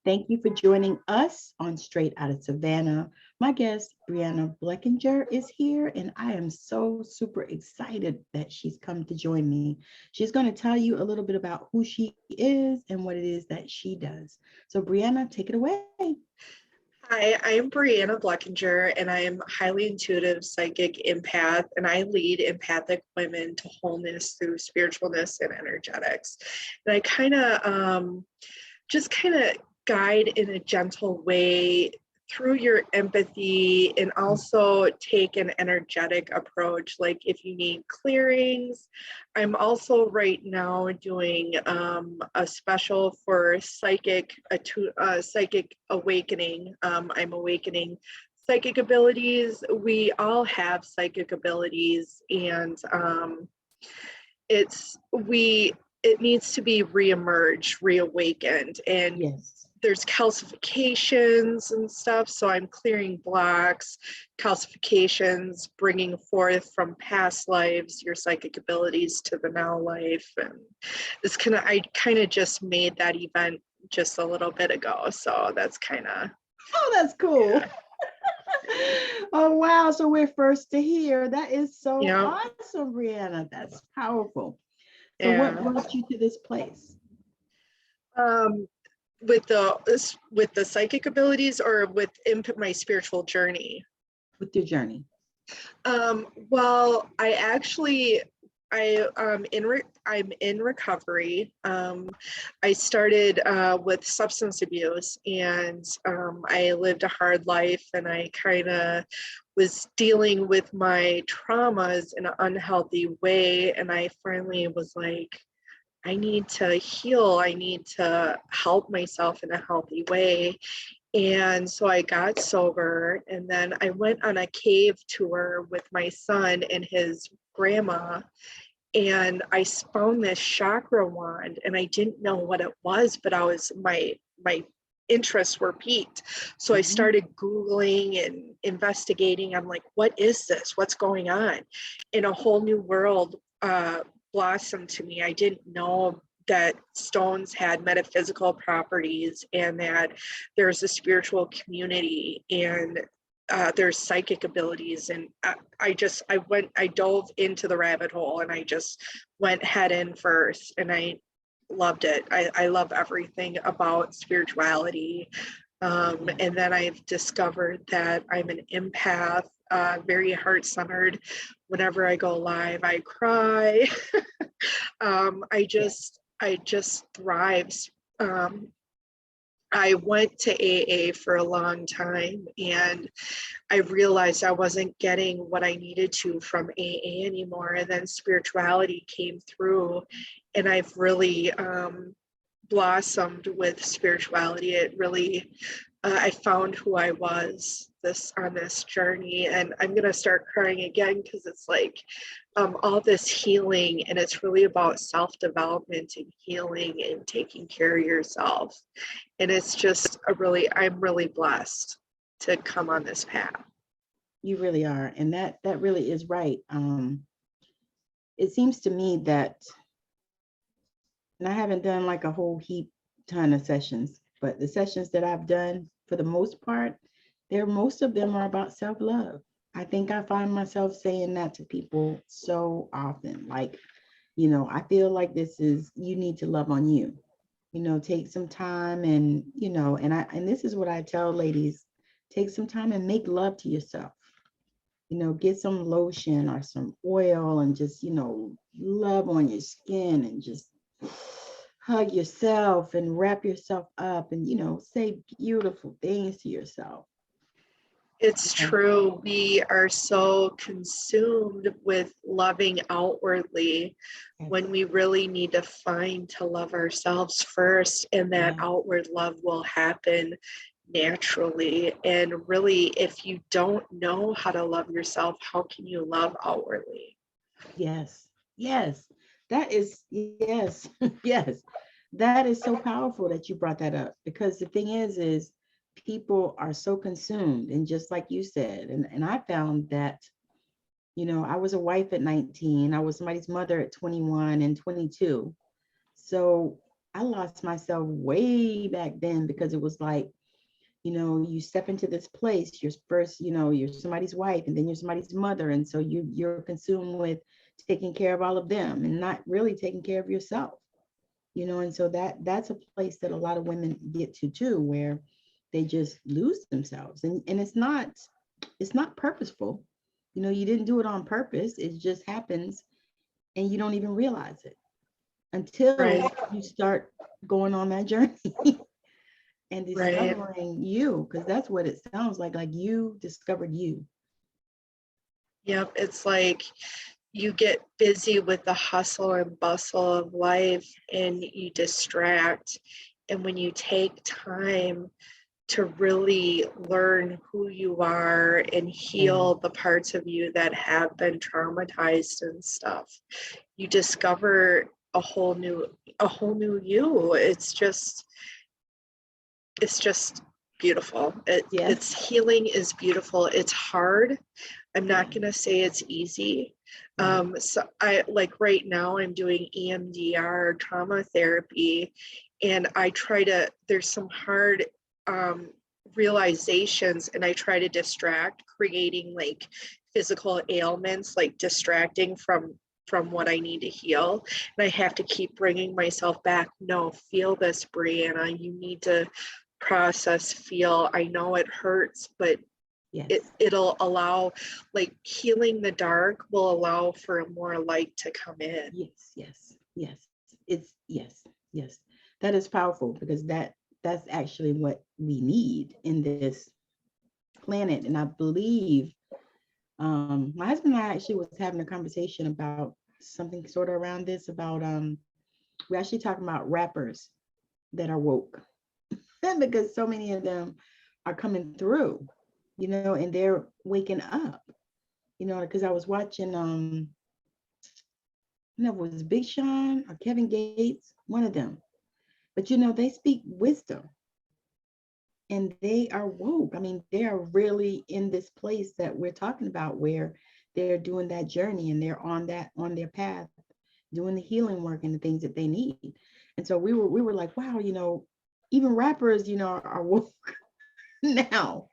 Thank you for joining us on Straight Outta Savannah. My guest, Brianna Blechinger, is here, and I am so super excited that she's come to join me. She's going to tell you a little bit about who she is and what it is that she does. So, Brianna, take it away. Hi, I'm Brianna Blechinger, and I am highly intuitive, psychic, empath, and I lead empathic women to wholeness through spiritual-ness and energetics. And I kind of guide in a gentle way through your empathy, and also take an energetic approach. Like if you need clearings, I'm also right now doing a special for psychic awakening. I'm awakening psychic abilities. We all have psychic abilities, and it needs to be reemerged, reawakened, and Yes. There's calcifications and stuff, so I'm clearing blocks, calcifications, bringing forth from past lives your psychic abilities to the now life. And I kind of just made that event just a little bit ago, so that's kind of. Oh, that's cool. Yeah. Oh, wow. So we're first to hear. That is so awesome, Brianna. That's powerful. So what brought you to this place? With the psychic abilities, or with my spiritual journey? With your journey. Well, I'm in recovery. I started with substance abuse, and I lived a hard life, and I kind of was dealing with my traumas in an unhealthy way, and I finally was like, I need to heal. I need to help myself in a healthy way. And so I got sober, and then I went on a cave tour with my son and his grandma, and I found this chakra wand, and I didn't know what it was, but my interests were piqued. So I started Googling and investigating. I'm like, what is this? What's going on? In a whole new world blossomed to me. I didn't know that stones had metaphysical properties, and that there's a spiritual community, and there's psychic abilities. And I dove into the rabbit hole, and I just went head in first, and I loved it. I love everything about spirituality. And then I've discovered that I'm an empath, very heart-centered. Whenever I go live, I cry. I just thrive. I went to AA for a long time, and I realized I wasn't getting what I needed to from AA anymore. And then spirituality came through, and I've really blossomed with spirituality. It really, I found who I was on this journey, and I'm gonna start crying again, because it's like all this healing, and it's really about self-development and healing and taking care of yourself. And it's just I'm really blessed to come on this path. You really are, and that really is right. It seems to me that, and I haven't done like a whole ton of sessions, but the sessions that I've done, for the most part, most of them are about self-love. I think I find myself saying that to people so often, like, I feel like you need to love on you, take some time, and, and this is what I tell ladies, take some time and make love to yourself. Get some lotion or some oil, and just, love on your skin, and just hug yourself and wrap yourself up, and, say beautiful things to yourself. It's true. We are so consumed with loving outwardly, when we really need to find to love ourselves first, and that outward love will happen naturally. And really, if you don't know how to love yourself, how can you love outwardly? Yes. That is, yes. Yes. That is so powerful that you brought that up, because the thing is people are so consumed, and just like you said, and I found that, I was a wife at 19, I was somebody's mother at 21 and 22. So I lost myself way back then, because it was like, you step into this place, you're first, you're somebody's wife, and then you're somebody's mother. And so you're consumed with taking care of all of them and not really taking care of yourself, and so that's a place that a lot of women get to too, where they just lose themselves. And it's not purposeful. You didn't do it on purpose. It just happens, and you don't even realize it until Right. you start going on that journey and Right. discovering you, because that's what it sounds like you discovered you. Yep. It's like you get busy with the hustle and bustle of life and you distract. And when you take time to really learn who you are and heal the parts of you that have been traumatized and stuff, you discover a whole new you. It's just beautiful. Yes. It's healing is beautiful. It's hard. I'm not going to say it's easy. So I like right now I'm doing EMDR trauma therapy, and I try to, there's some hard realizations, and I try to distract, creating like physical ailments, like distracting from what I need to heal. And I have to keep bringing myself back. No, feel this, Brianna. You need to process, feel. I know it hurts, but Yes. it'll allow, like healing the dark will allow for more light to come in. Yes. It's yes. That is powerful, because that's actually what we need in this planet. And I believe my husband and I actually was having a conversation about something sort of around this, about we're actually talking about rappers that are woke because so many of them are coming through, and they're waking up, because I was watching it was Big Sean or Kevin Gates, one of them. But they speak wisdom and they are woke. I mean, they are really in this place that we're talking about, where they're doing that journey and they're on their path, doing the healing work and the things that they need. And so we were like, wow, even rappers, are woke now,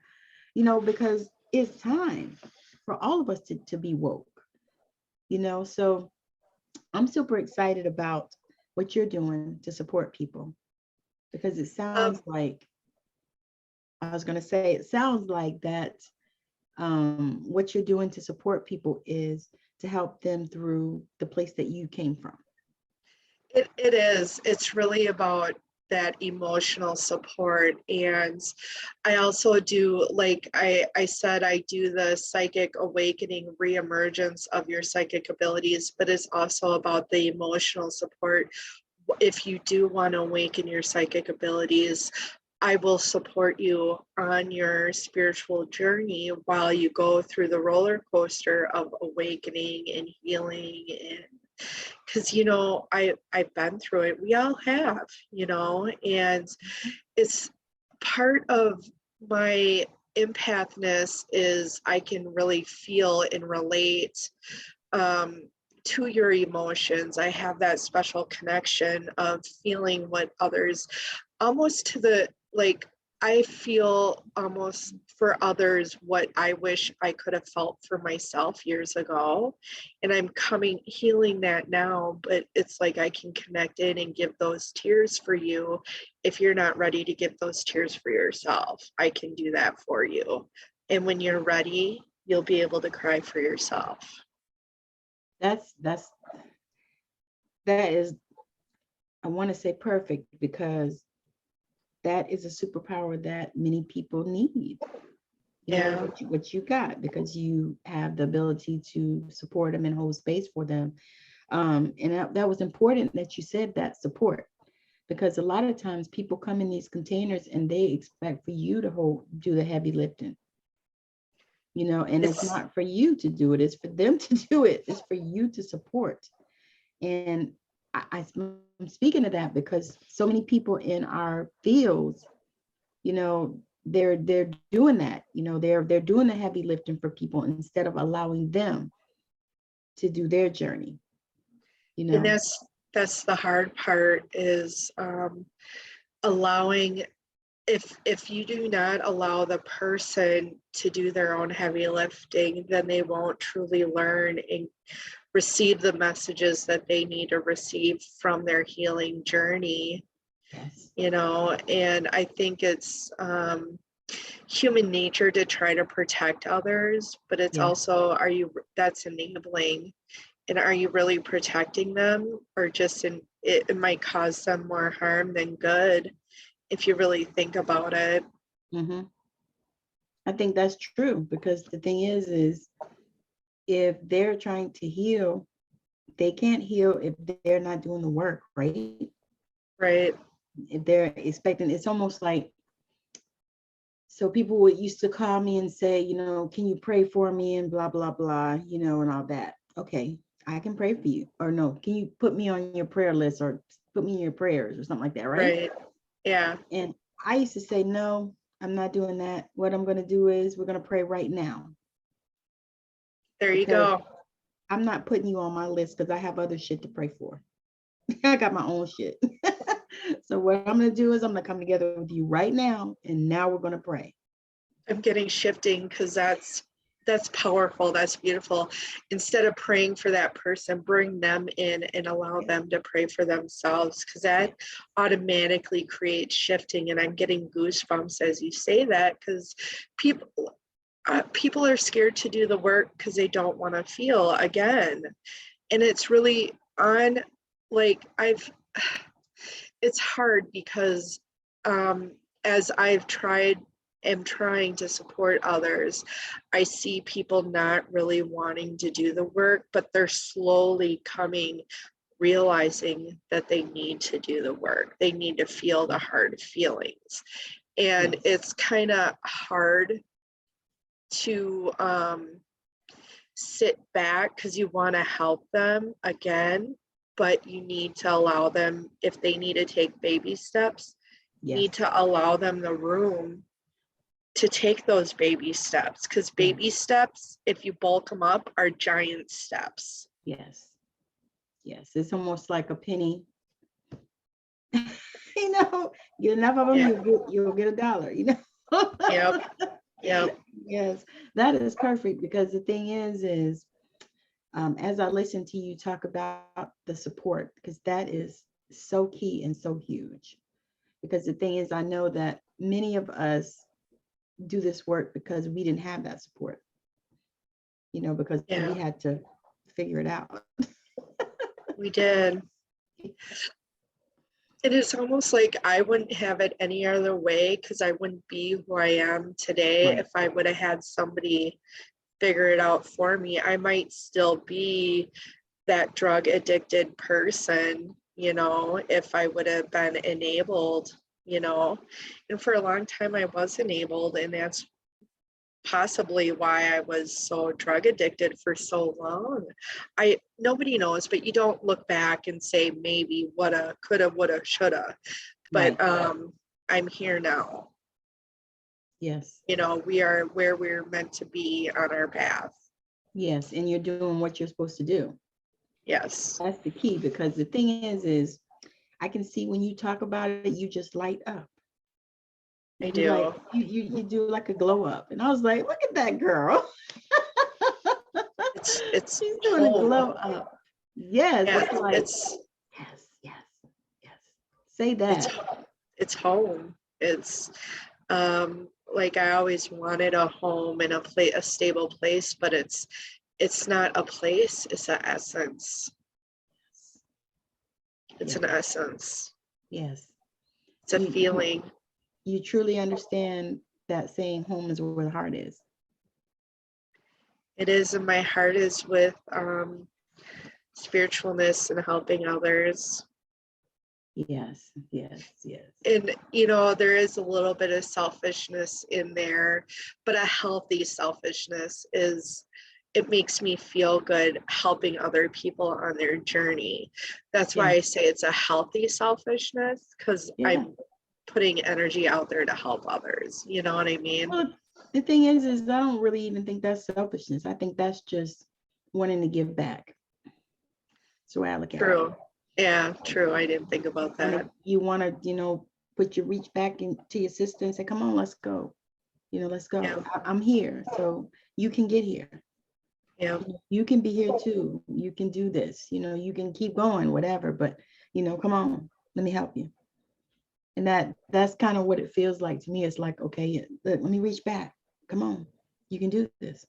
because it's time for all of us to be woke, so I'm super excited about what you're doing to support people, because it sounds like, it sounds like that what you're doing to support people is to help them through the place that you came from. It is. It's really about that emotional support. And I also do, like I said, I do the psychic awakening, reemergence of your psychic abilities, but it's also about the emotional support. If you do want to awaken your psychic abilities, I will support you on your spiritual journey while you go through the roller coaster of awakening and healing. And because I've been through it. We all have, and it's part of my empathness is I can really feel and relate to your emotions. I have that special connection of feeling what others, almost to the, like, I feel almost for others what I wish I could have felt for myself years ago. And I'm healing that now, but it's like I can connect in and give those tears for you. If you're not ready to give those tears for yourself, I can do that for you. And when you're ready, you'll be able to cry for yourself. That is, I want to say perfect, because that is a superpower that many people need. Yeah. What you got, because you have the ability to support them and hold space for them. And that was important that you said that, support, because a lot of times people come in these containers and they expect for you to do the heavy lifting, and it's not for you to do it, it's for them to do it, it's for you to support. And I'm speaking of that because so many people in our fields, they're doing that, they're doing the heavy lifting for people instead of allowing them to do their journey, And that's the hard part, is allowing, if you do not allow the person to do their own heavy lifting, then they won't truly learn and receive the messages that they need to receive from their healing journey. Yes. You know, and I think it's human nature to try to protect others, but it's Yes. also, that's enabling, and are you really protecting them, or just it might cause them more harm than good if you really think about it. Mm-hmm. I think that's true, because the thing is if they're trying to heal, they can't heal if they're not doing the work, right? Right. If they're expecting, it's almost like, so people would used to call me and say, you know, can you pray for me and blah, blah, blah, you know, and all that. Okay, I can pray for you. Or no, can you put me on your prayer list or put me in your prayers or something like that, right? Right. Yeah. And I used to say, no, I'm not doing that. What I'm going to do is we're going to pray right now. There you Because go. I'm not putting you on my list because I have other shit to pray for. I got my own shit. So what I'm going to do is I'm going to come together with you right now, and now we're going to pray. I'm getting shifting, because that's powerful. That's beautiful. Instead of praying for that person, bring them in and allow them to pray for themselves, because that automatically creates shifting. And I'm getting goosebumps as you say that, because people are scared to do the work because they don't want to feel again. And it's really on, like, it's hard because as am trying to support others, I see people not really wanting to do the work, but they're slowly realizing that they need to do the work. They need to feel the hard feelings. And it's kind of hard to sit back, because you want to help them again, but you need to allow them, if they need to take baby steps, need to allow them the room to take those baby steps, because baby steps, if you bulk them up, are giant steps. Yes. It's almost like a penny. You know, get enough of them, you'll get $1, you know. Yep. Yes, that is perfect, because the thing is as I listen to you talk about the support, because that is so key and so huge, because the thing is, I know that many of us do this work because we didn't have that support, you know, because we had to figure it out. We did. It is almost like I wouldn't have it any other way, because I wouldn't be who I am today if I would have had somebody figure it out for me. I might still be that drug addicted person, you know, if I would have been enabled, you know. And for a long time I was enabled, and that's possibly why I was so drug addicted for so long. Nobody knows, but you don't look back and say maybe woulda, coulda, woulda, shoulda. But I'm here now. Yes. You know, we are where we're meant to be on our path. Yes, and you're doing what you're supposed to do. Yes. That's the key, because the thing is I can see when you talk about it, you just light up. I do. Like, you do like a glow up. And I was like, look at that girl. It's she's doing a glow up. Yes. Yeah, it's like, yes. Say that. It's home. It's like I always wanted a home and a stable place, but it's not a place, it's an essence. It's an essence. Yes. It's a feeling. You truly understand that saying, home is where the heart is. It is, and my heart is with spiritual-ness and helping others. Yes. And, you know, there is a little bit of selfishness in there, but a healthy selfishness it makes me feel good helping other people on their journey. That's why I say it's a healthy selfishness, because I'm putting energy out there to help others. You know what I mean? Well, the thing is I don't really even think that's selfishness. I think that's just wanting to give back. So I look at it. Yeah, true. I didn't think about that. You want to, put your reach back into your sister and say, come on, let's go. Let's go. Yeah. I'm here. So you can get here. Yeah. You can be here too. You can do this. You can keep going, whatever. But, come on, let me help you. And that's kind of what it feels like to me. It's like, okay, let me reach back. Come on, you can do this.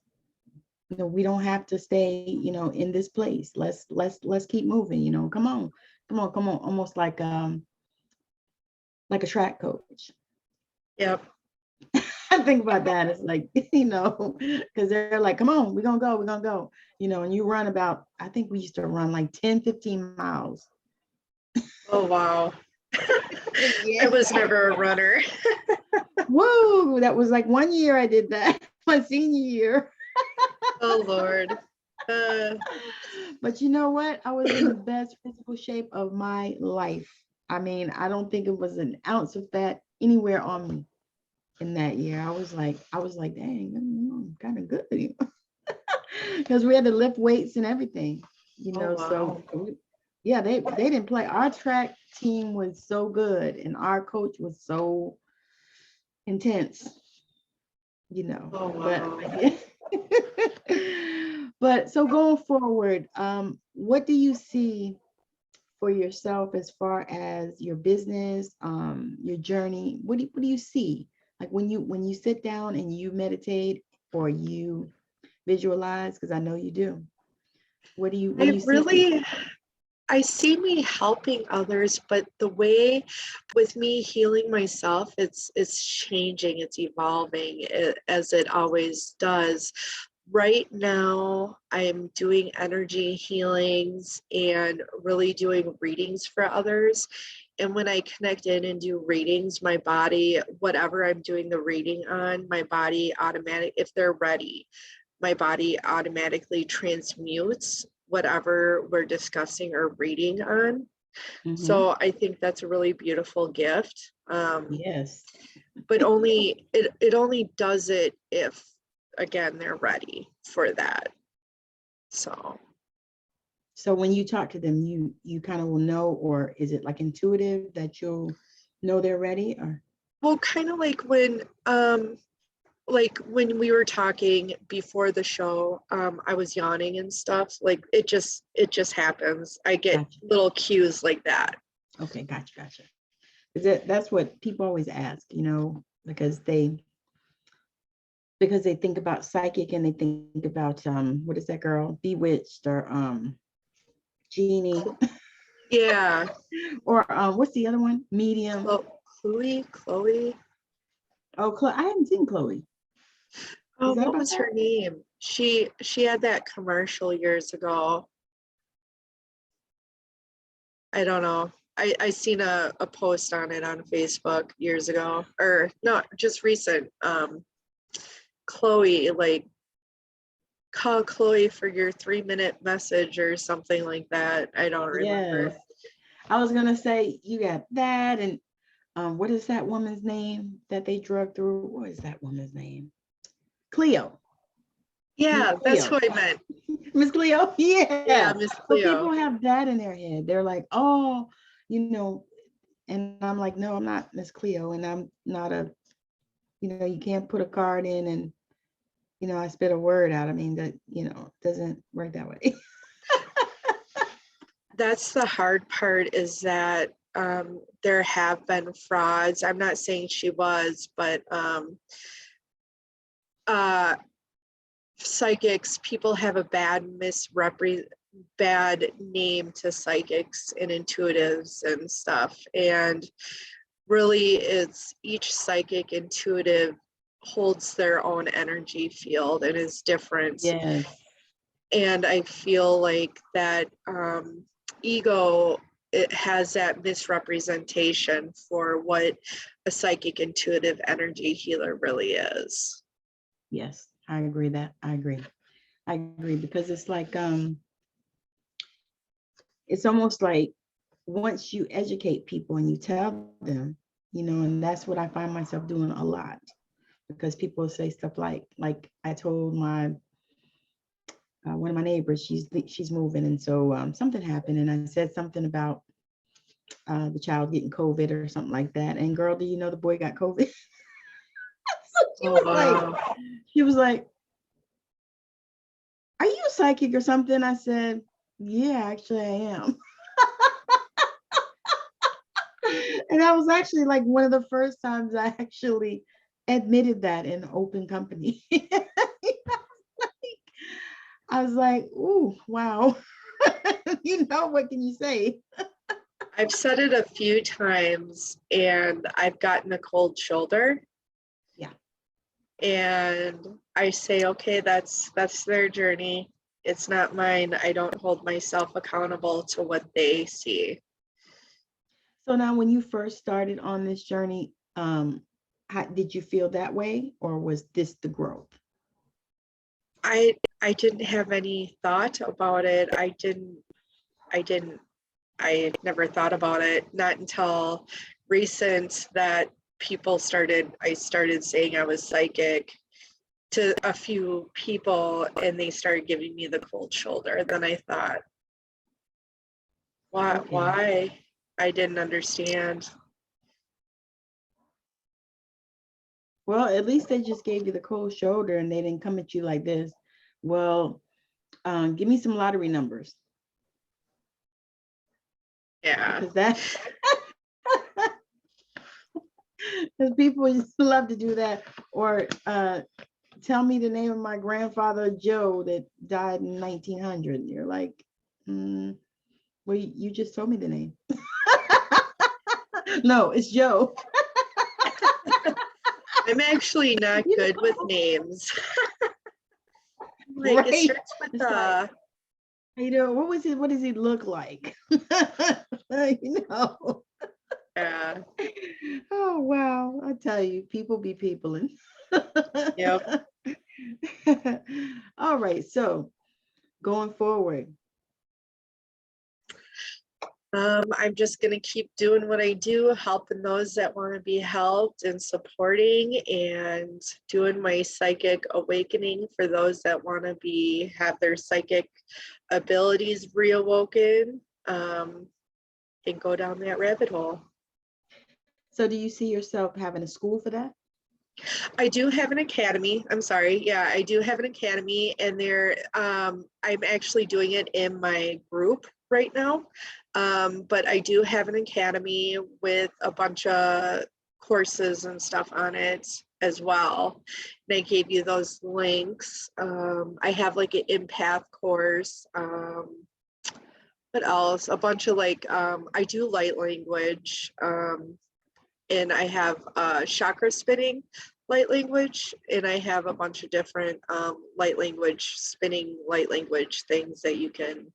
We don't have to stay, in this place. Let's keep moving. Come on. Almost like a track coach. Yep. I think about that. It's like, because they're like, come on, we're gonna go. And you run about, I think we used to run like 10, 15 miles. Oh, wow. Yeah. I was never a runner. Whoa, that was like 1 year I did that, my senior year. Oh, Lord. But you know what? I was in the best physical shape of my life. I mean, I don't think it was an ounce of fat anywhere on me in that year. I was like, dang, I'm kind of good. Because we had to lift weights and everything, Oh, wow. So yeah, they didn't play. Our track team was so good and our coach was so intense, Oh, wow. but so going forward, what do you see for yourself as far as your business, your journey? What do you see? Like when you sit down and you meditate or you visualize, because I know you do. What do you see? I see me helping others, but the way with me healing myself, it's changing, it's evolving as it always does. Right now, I'm doing energy healings and really doing readings for others. And when I connect in and do readings, my body, whatever I'm doing the reading on, my body if they're ready, my body automatically transmutes whatever we're discussing or reading on. Mm-hmm. So I think that's a really beautiful gift. Yes. But it only does it if, again, they're ready for that. So when you talk to them, you kind of will know, or is it like intuitive that you'll know they're ready? Or well, kind of like when we were talking before the show, I was yawning and stuff. Like it just happens. I get Gotcha. little cues like that. Okay, gotcha. That's what people always ask, because they think about psychic and they think about what is that girl, Bewitched, or Genie. Yeah. Or what's the other one? Medium. Chloe. Oh, I haven't seen Chloe. Oh, what was her name? She had that commercial years ago. I don't know. I seen a post on it on Facebook years ago, or not just recent. Chloe, like, call Chloe for your 3-minute message or something like that. I don't remember. Yes. I was gonna say you got that, and what is that woman's name that they drug through? What is that woman's name? Cleo. Yeah, that's who I meant. Miss Cleo. Yeah, Miss So Cleo. people have that in their head. They're like, oh, and I'm like, no, I'm not Miss Cleo, and I'm not you can't put a card in and I spit a word out. I mean, that doesn't work that way. That's the hard part, is that there have been frauds. I'm not saying she was, but psychics, people have a bad name to psychics and intuitives and stuff. And really, it's each psychic intuitive holds their own energy field and is different. Yes. And I feel like that ego, it has that misrepresentation for what a psychic intuitive energy healer really is. Yes, I agree because it's like it's almost like once you educate people and you tell them, and that's what I find myself doing a lot, because people say stuff like I told my one of my neighbors, she's moving, and so something happened, and I said something about the child getting COVID or something like that. And girl, do you know the boy got COVID? So Oh, wow. she was like, "Are you psychic or something?" I said, "Yeah, actually I am." And that was actually like one of the first times I actually admitted that in open company. I was like, "Ooh, wow." You know, what can you say? I've said it a few times, and I've gotten a cold shoulder. Yeah. And I say, okay, that's their journey. It's not mine. I don't hold myself accountable to what they see. So now when you first started on this journey, did you feel that way, or was this the growth? I didn't have any thought about it. I never thought about it, not until recent that I started saying I was psychic to a few people, and they started giving me the cold shoulder. Then I thought, Okay. why? I didn't understand. Well, at least they just gave you the cold shoulder and they didn't come at you like this. Well, give me some lottery numbers. Yeah. Because people just love to do that. Or tell me the name of my grandfather Joe that died in 1900. You're like, well, you just told me the name. No, it's Joe. I'm actually not good with names. Like, right. It starts with what does he look like? You know. Yeah. Oh wow, I tell you, people be peopling. Yep. All right, so going forward. I'm just going to keep doing what I do, helping those that want to be helped and supporting, and doing my psychic awakening for those that want to have their psychic abilities reawoken, and go down that rabbit hole. So do you see yourself having a school for that? I do have an academy. I'm sorry. Yeah, I do have an academy, and I'm actually doing it in my group right now. But I do have an academy with a bunch of courses and stuff on it as well. And I gave you those links. I have like an empath course. What else? A bunch of I do light language. And I have chakra spinning light language, and I have a bunch of different light language things that you can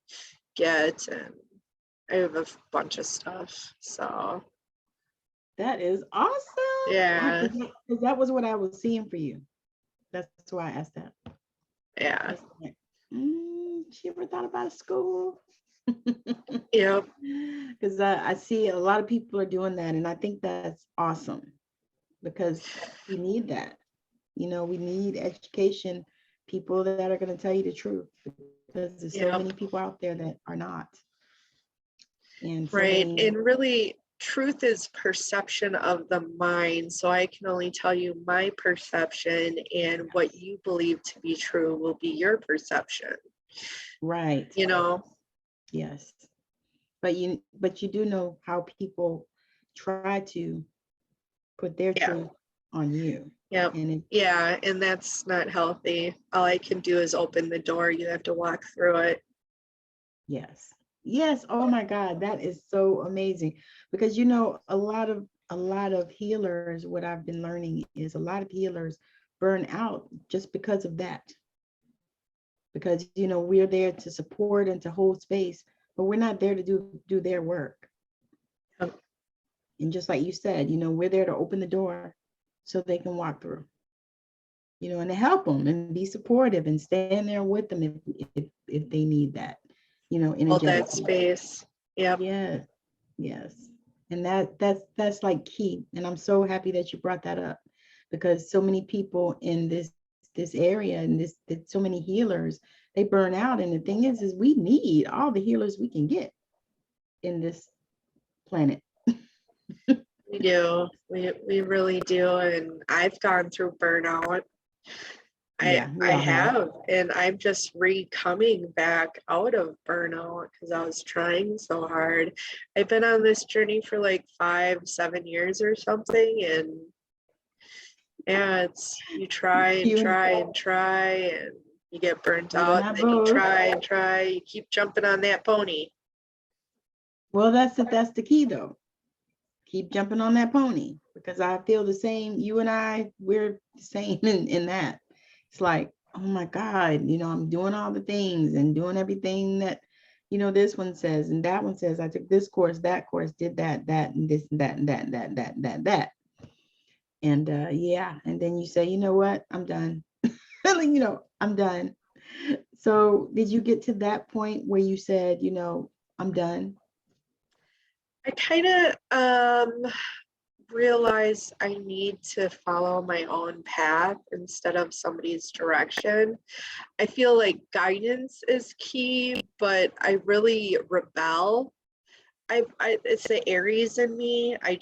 get, and I have a bunch of stuff. So that is awesome. Yeah. Because that was what I was seeing for you. That's why I asked that. Yeah. Like, she ever thought about school? Yep. Because I see a lot of people are doing that, and I think that's awesome, because we need that. You know, we need education, people that are going to tell you the truth, because there's so many people out there that are not. And right. And really, truth is perception of the mind. So I can only tell you my perception, and what you believe to be true will be your perception. Right. You know? Yes. But you do know how people try to put their truth on you. Yep. And that's not healthy. All I can do is open the door. You have to walk through it. Yes. Yes. Oh my God, that is so amazing. Because you know, a lot of healers, what I've been learning is a lot of healers burn out just because of that. Because you know, we're there to support and to hold space, but we're not there to do their work. And just like you said, you know, we're there to open the door so they can walk through. You know, and to help them and be supportive and stand there with them if they need that, you know, energetically. Hold that space. Yep. Yes. Yes. And that's like key. And I'm so happy that you brought that up, because so many people in this area and so many healers they burn out. And the thing is we need all the healers we can get in this planet. We do. We really do. And I've gone through burnout. Yeah, we I all have. have, and I'm just coming back out of burnout because I was trying so hard. I've been on this journey for like 5-7 years or something, and yeah, it's you try and You and try and try, and you get burnt you and out, I and then you both. try and try. You keep jumping on that pony. Well, that's the key though. Keep jumping on that pony, because I feel the same. You and I, we're the same in that. It's like, oh my God, I'm doing all the things and doing everything that, this one says and that one says. I took this course, that course, did that, and this and that and that and that and that and that, and that. And yeah, and then you say, you know what, I'm done. I'm done. So did you get to that point where you said, I'm done? I kind of realize I need to follow my own path instead of somebody's direction. I feel like guidance is key, but I really rebel. It's the Aries in me. I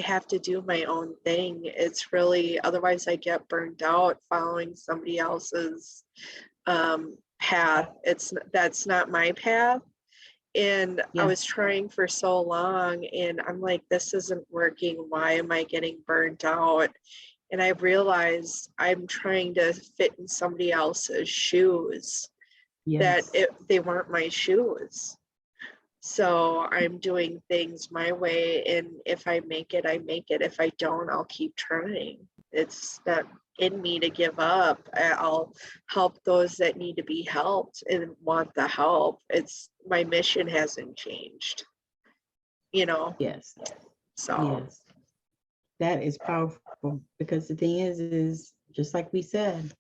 have to do my own thing. It's really, otherwise I get burned out following somebody else's path. That's not my path. And I Yeah. was trying for so long, and I'm like, this isn't working. Why am I getting burnt out? And I realized I'm trying to fit in somebody else's shoes, that Yes. they weren't my shoes. So I'm doing things my way, and if I make it, I make it. If I don't, I'll keep trying. It's not in me to give up. I'll help those that need to be helped and want the help. It's my mission hasn't changed, you know. Yes. So Yes. That is powerful, because the thing is just like we said,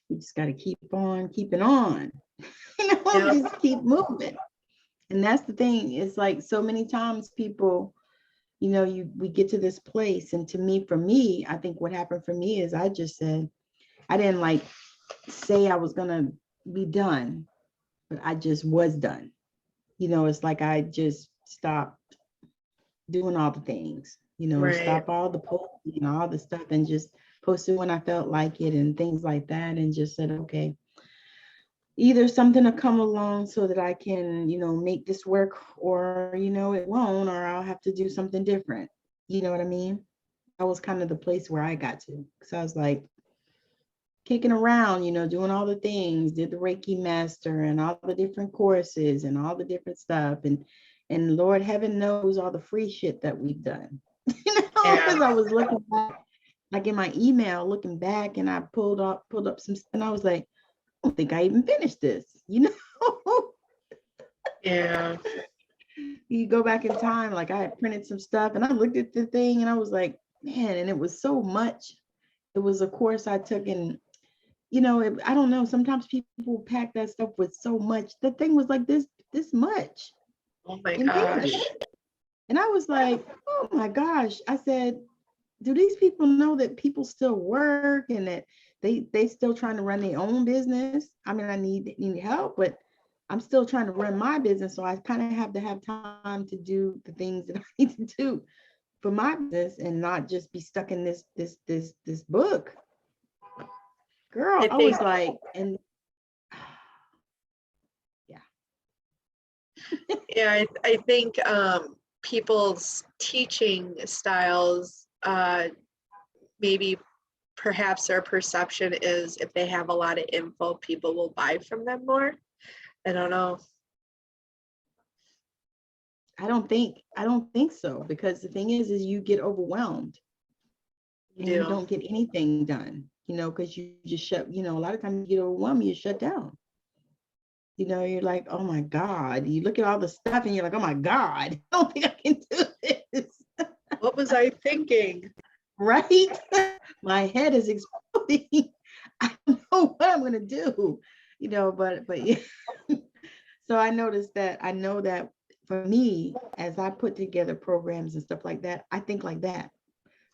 we just got to keep on keeping on, yeah, just keep moving. And that's the thing. It's like so many times people, we get to this place. And for me, I think what happened for me is I just said, I didn't like say I was going to be done, but I just was done. It's like I just stopped doing all the things, right. stop all the posting and all the stuff, and just posted when I felt like it and things like that, and just said, okay, either something will come along so that I can, make this work, or, it won't, or I'll have to do something different. You know what I mean? That was kind of the place where I got to. So I was like kicking around, doing all the things, did the Reiki master and all the different courses and all the different stuff. And Lord heaven knows all the free shit that we've done. Yeah, Because I was looking back, like in my email, looking back, and I pulled up some stuff, and I was like, I don't think I even finished this. yeah, You go back in time, like I had printed some stuff, and I looked at the thing, and I was like, man, and it was so much. It was a course I took, and I don't know. Sometimes people pack that stuff with so much. The thing was like this much oh my in gosh. pages, and I was like, oh my gosh. I said, do these people know that people still work and that they still trying to run their own business? I mean, I need help, but I'm still trying to run my business, so I kind of have to have time to do the things that I need to do for my business, and not just be stuck in this book. Girl, I I think was like, and yeah. Yeah, I think people's teaching styles, maybe perhaps their perception is if they have a lot of info, people will buy from them more. I don't know. I don't think so, because the thing is you get overwhelmed You and you do. don't get anything done, because you just shut, a lot of times you get overwhelmed, you shut down. You're like, oh my God. You look at all the stuff and you're like, oh my God, I don't think I can do this. What was I thinking? Right? My head is exploding. I don't know what I'm gonna do, but yeah. So I noticed that I know that for me, as I put together programs and stuff like that, I think like that.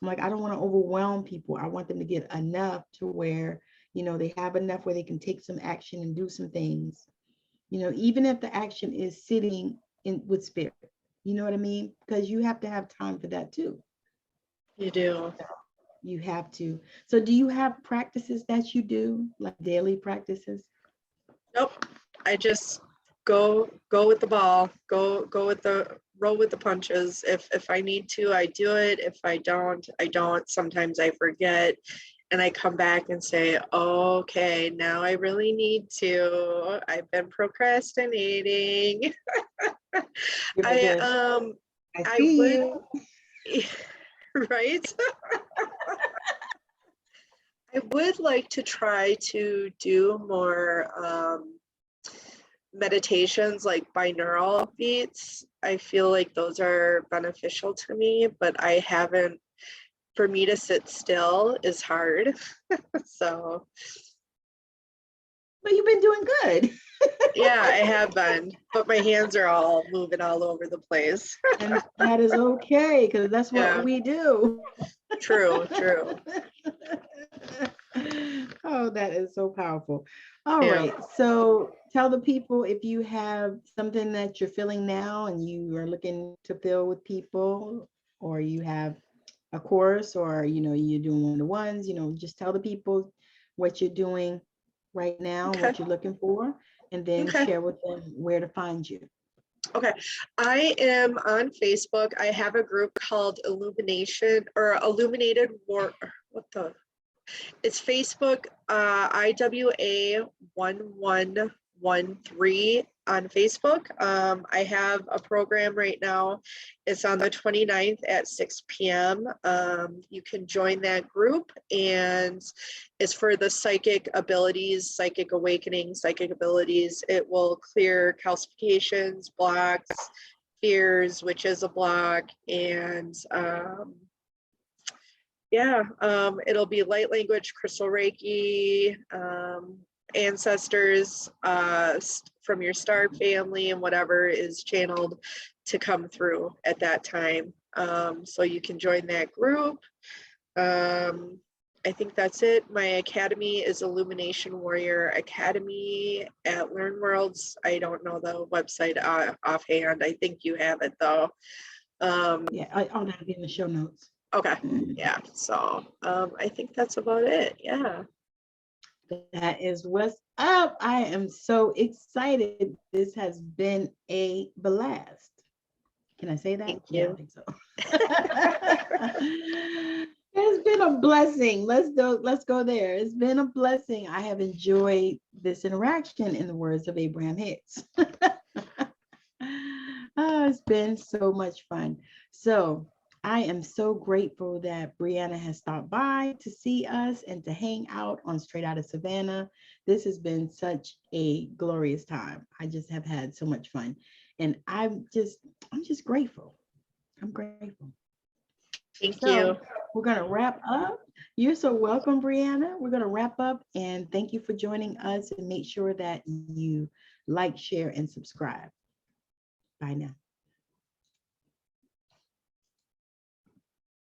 I'm like, I don't want to overwhelm people. I want them to get enough to where, you know, they have enough where they can take some action and do some things, you know, even if the action is sitting in with spirit, you know what I mean? Because you have to have time for that too. You do. You have to. So do you have practices that you do, like daily practices? Nope. I just go with the ball. Go with the roll with the punches. If I need to, I do it. If I don't, I don't. Sometimes I forget and I come back and say, okay, now I really need to. I've been procrastinating. I I I see would you. right? I would like to try to do more meditations like binaural beats. I feel like those are beneficial to me, but I haven't, for me to sit still is hard. So But you've been doing good. yeah, I have been, but my hands are all moving all over the place. And that is okay, because that's what Yeah, we do. true. Oh, that is so powerful. All Yeah. right. So tell the people if you have something that you're feeling now and you are looking to fill with people, or you have a course, or you know, you're doing one-to-ones, you know, just tell the people what you're doing right now, Okay. what you're looking for, and then Okay. share with them where to find you. Okay. I am on Facebook. I have a group called Illumination or Illuminated War. What the? It's Facebook, IWA1113 on Facebook. I have a program right now. It's on the 29th at 6 p.m. You can join that group, and it's for the psychic abilities, psychic awakening, psychic abilities. It will clear calcifications, blocks, fears, which is a block, and yeah, it'll be light language, crystal Reiki, ancestors from your star family and whatever is channeled to come through at that time. So you can join that group. I think that's it. My academy is Illumination Warrior Academy at Learn Worlds. I don't know the website offhand. I think you have it though. Yeah, I'll have it in the show notes. Okay. Yeah. So I think that's about it. Yeah. That is what's up. I am so excited. This has been a blast. Can I say that? Thank Yeah, I you. think so. It's been a blessing. Let's go there. It's been a blessing. I have enjoyed this interaction, in the words of Abraham Hicks. Oh, it's been so much fun. So I am so grateful that Brianna has stopped by to see us and to hang out on Straight Outta Savannah. This has been such a glorious time. I just have had so much fun. And I'm just grateful. I'm grateful. Thank you. So we're going to wrap up. You're so welcome, Brianna. We're going to wrap up, and thank you for joining us, and make sure that you like, share, and subscribe. Bye now.